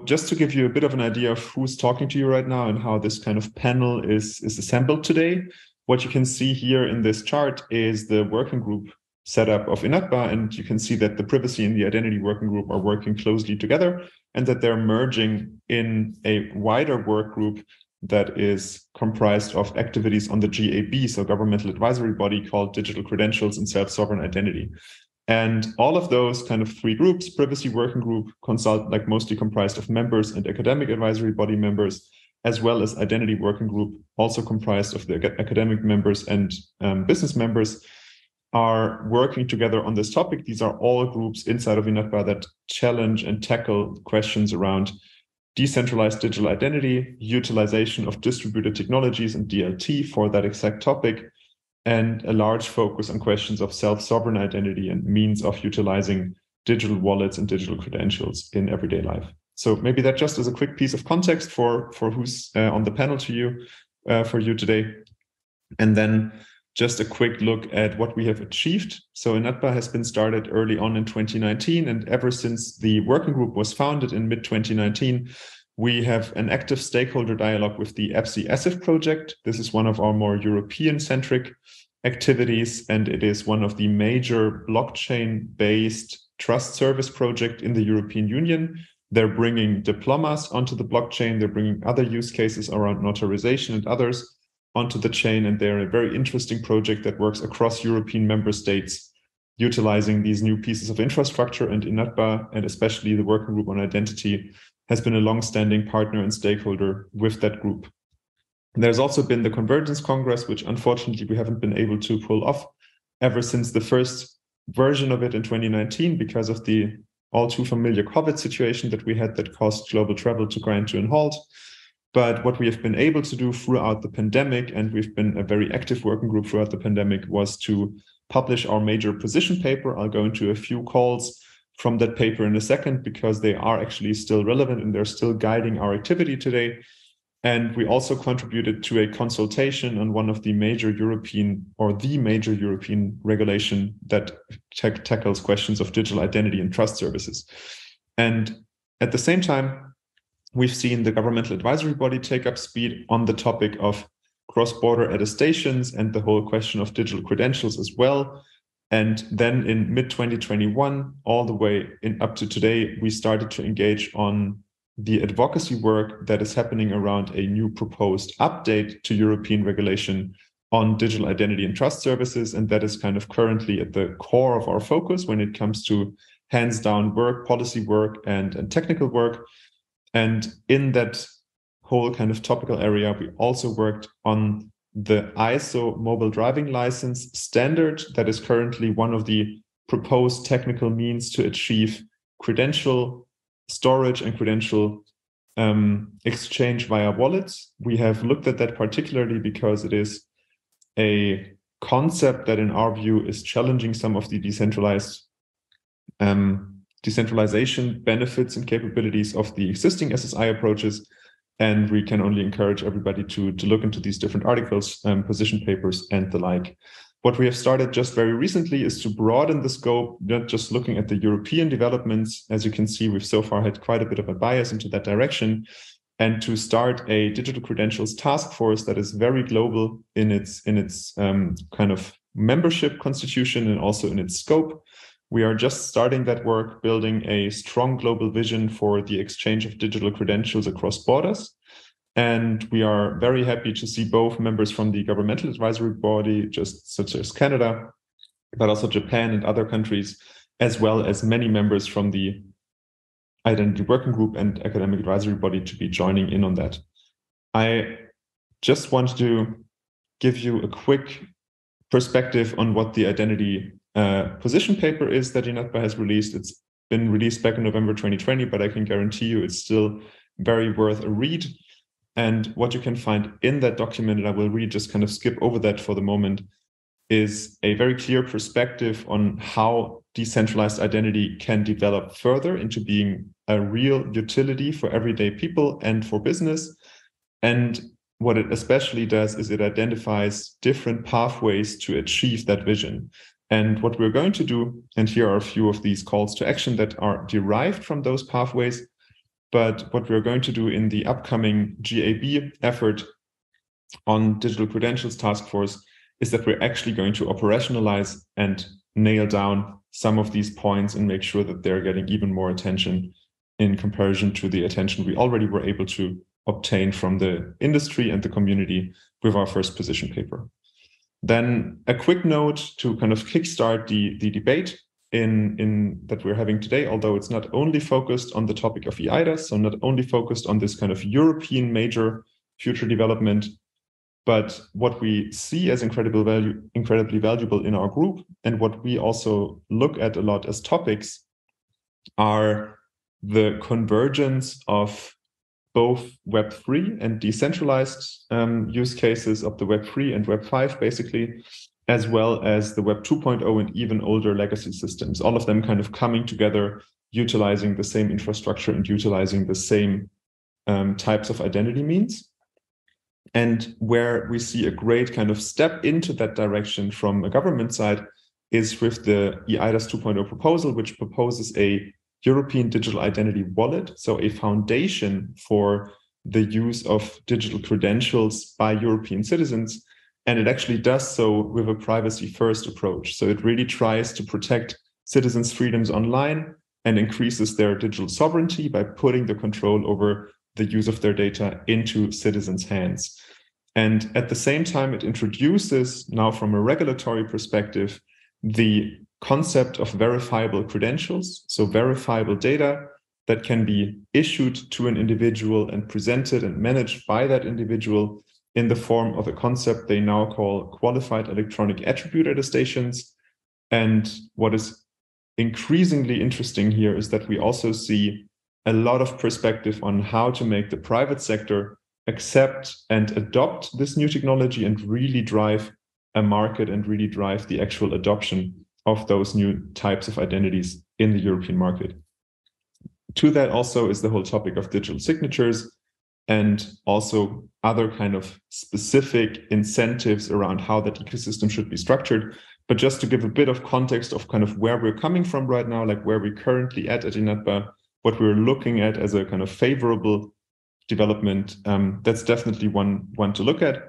just to give you a bit of an idea of who's talking to you right now and how this kind of panel is assembled today, what you can see here in this chart is the working group setup of INATBA, and you can see that the privacy and the identity working group are working closely together and that they're merging in a wider work group that is comprised of activities on the GAB, so governmental advisory body called Digital Credentials and Self-Sovereign Identity. And all of those kind of three groups, privacy working group, mostly comprised of members and academic advisory body members, as well as identity working group, also comprised of the academic members and business members, are working together on this topic. These are all groups inside of INATBA that challenge and tackle questions around decentralized digital identity, utilization of distributed technologies and DLT for that exact topic, and a large focus on questions of self-sovereign identity and means of utilizing digital wallets and digital credentials in everyday life. So maybe that just as a quick piece of context for who's on the panel for you today. And then just a quick look at what we have achieved. So INATBA has been started early on in 2019, and ever since the working group was founded in mid-2019, we have an active stakeholder dialogue with the EPSI-ASIF project. This is one of our more European-centric activities, and it is one of the major blockchain-based trust service projects in the European Union. They're bringing diplomas onto the blockchain. They're bringing other use cases around notarization and others onto the chain, and they're a very interesting project that works across European member states, utilizing these new pieces of infrastructure. And INATBA, and especially the working group on identity, has been a long-standing partner and stakeholder with that group. And there's also been the Convergence Congress, which unfortunately we haven't been able to pull off ever since the first version of it in 2019 because of the all too familiar COVID situation that we had that caused global travel to grind to a halt. But what we have been able to do throughout the pandemic, and we've been a very active working group throughout the pandemic, was to publish our major position paper. I'll go into a few calls from that paper in a second because they are actually still relevant and they're still guiding our activity today. And we also contributed to a consultation on one of the major European regulation that tackles questions of digital identity and trust services. And at the same time, we've seen the governmental advisory body take up speed on the topic of cross-border attestations and the whole question of digital credentials as well. And then in mid-2021, all the way up to today, we started to engage on the advocacy work that is happening around a new proposed update to European regulation on digital identity and trust services. And that is kind of currently at the core of our focus when it comes to hands-down work, policy work, and technical work. And in that whole kind of topical area, we also worked on the ISO mobile driving license standard that is currently one of the proposed technical means to achieve credential storage and credential exchange via wallets. We have looked at that particularly because it is a concept that in our view is challenging some of the decentralization benefits and capabilities of the existing SSI approaches. And we can only encourage everybody to look into these different articles, position papers, and the like. What we have started just very recently is to broaden the scope, not just looking at the European developments. As you can see, we've so far had quite a bit of a bias into that direction, and to start a digital credentials task force that is very global in its kind of membership constitution and also in its scope. We are just starting that work, building a strong global vision for the exchange of digital credentials across borders. And we are very happy to see both members from the governmental advisory body, just such as Canada, but also Japan and other countries, as well as many members from the identity working group and academic advisory body to be joining in on that. I just want to give you a quick perspective on what the identity position paper is that INATBA has released. It's been released back in November 2020, but I can guarantee you it's still very worth a read. And what you can find in that document, and I will just kind of skip over that for the moment, is a very clear perspective on how decentralized identity can develop further into being a real utility for everyday people and for business. And what it especially does is it identifies different pathways to achieve that vision. And what we're going to do, and here are a few of these calls to action that are derived from those pathways, But what we're going to do in the upcoming GAB effort on Digital Credentials Task Force is that we're actually going to operationalize and nail down some of these points and make sure that they're getting even more attention in comparison to the attention we already were able to obtain from the industry and the community with our first position paper. Then a quick note to kind of kickstart the debate in that we're having today, although it's not only focused on the topic of eIDAS, so not only focused on this kind of European major future development, but what we see as incredibly valuable in our group, and what we also look at a lot as topics, are the convergence of both Web3 and decentralized use cases of the Web3 and Web5, basically, as well as the Web 2.0 and even older legacy systems, all of them kind of coming together, utilizing the same infrastructure and utilizing the same types of identity means. And where we see a great kind of step into that direction from a government side is with the eIDAS 2.0 proposal, which proposes a European digital identity wallet, so a foundation for the use of digital credentials by European citizens. And it actually does so with a privacy-first approach. So it really tries to protect citizens' freedoms online and increases their digital sovereignty by putting the control over the use of their data into citizens' hands. And at the same time, it introduces, now from a regulatory perspective, the concept of verifiable credentials, so verifiable data that can be issued to an individual and presented and managed by that individual in the form of a concept they now call qualified electronic attribute attestations. And what is increasingly interesting here is that we also see a lot of perspective on how to make the private sector accept and adopt this new technology and really drive a market and really drive the actual adoption of those new types of identities in the European market. To that also is the whole topic of digital signatures and also other kind of specific incentives around how that ecosystem should be structured. But just to give a bit of context of kind of where we're coming from right now, like where we're currently at INATBA, what we're looking at as a kind of favorable development, that's definitely one to look at.